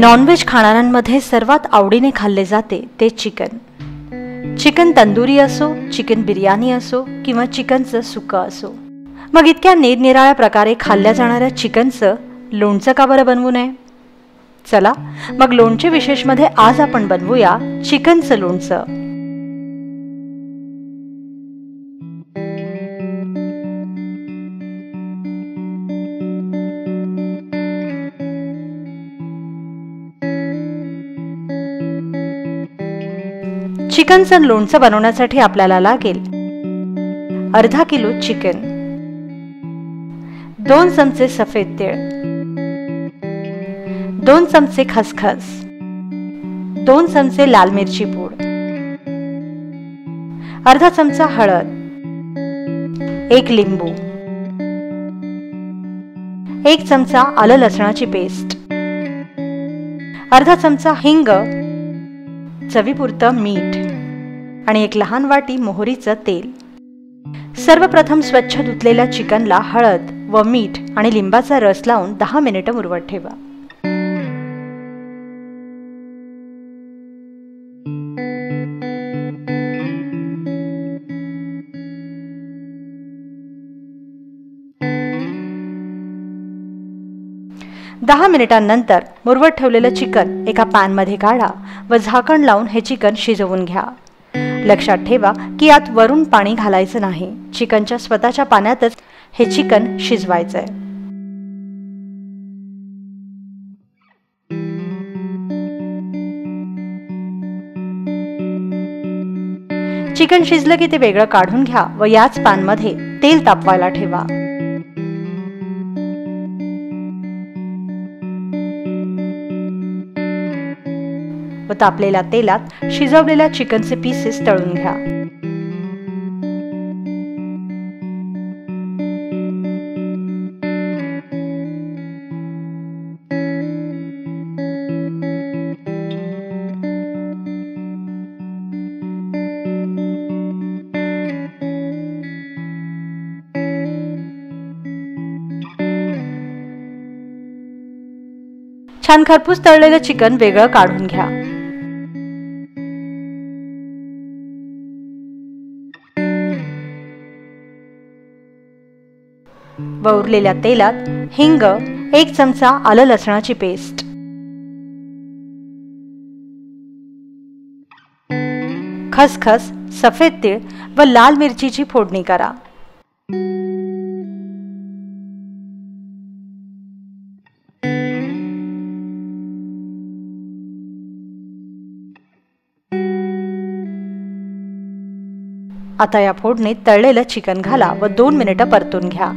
Non veg खाणाऱ्यांमध्ये सर्वात आवडीने खाल्ले जाते ते चिकन. चिकन तंदुरी असो, चिकन बिर्याणी असो किंवा चिकनचं सुकं असो. मग इतक्या निरनिराळ्या प्रकारे खाल्ल्या जाणाऱ्या चिकनचं लोणचं का बरं बनवू नये? चला मग लोणचे विशेषमध्ये आज आपण बनवूया चिकनचं लोणचं. चिकनचं लोणचं बनवण्यासाठी आपल्याला लागेल अर्धा किलो चिकन, 2 चमचे सफेद तीळ, 2 चमचे खसखस, 2 चमचे लाल मिरची पूड, अर्धा चमचा हळद, 1 लिंबू, 1 चमचा आलं लसणाची पेस्ट, अर्धा चमचा हिंग, चवीपुरतं मीठ आणि 1 लहान वाटी मोहरीचं तेल. सर्वप्रथम स्वच्छ धुतलेल्या चिकनला हळद व मीठ आणि लिंबाचा रस लावून 10 मिनिटं मुरवत ठेवा. दहा मिनिटांनंतर मुरवत ठेवलेलं चिकन एका पॅनमध्ये काढा व झाकण लावून हे चिकन शिजवून घ्या. लक्षात ठेवा की यात वरून पाणी घालायचं नाही. चिकनच्या स्वतःच्या पाण्यातच हे चिकन शिजवायचंय. चिकन शिजलं की ते वेगळं काढून घ्या व याच पॅनमध्ये तेल तापवायला ठेवा. व तापलेल्या तेलात शिजवलेल्या चिकनचे पीसेस तळून घ्या. छान खरपूस तळलेलं चिकन वेगळं काढून घ्या. व उरलेल्या तेलात हिंग, 1 चमचा आलं लसणाची पेस्ट, खसखस, सफेद तीळ व लाल मिरचीची फोडणी करा. आता या फोडणीत तळलेलं चिकन घाला व 2 मिनिटं परतून घ्या.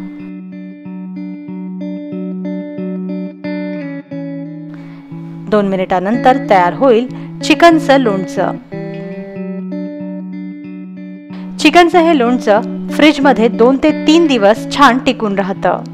दोन मिनिटांनंतर तयार होईल चिकनचं लोणचं. चिकनचं हे लोणचं फ्रीजमध्ये 2 ते 3 दिवस छान टिकून राहतं.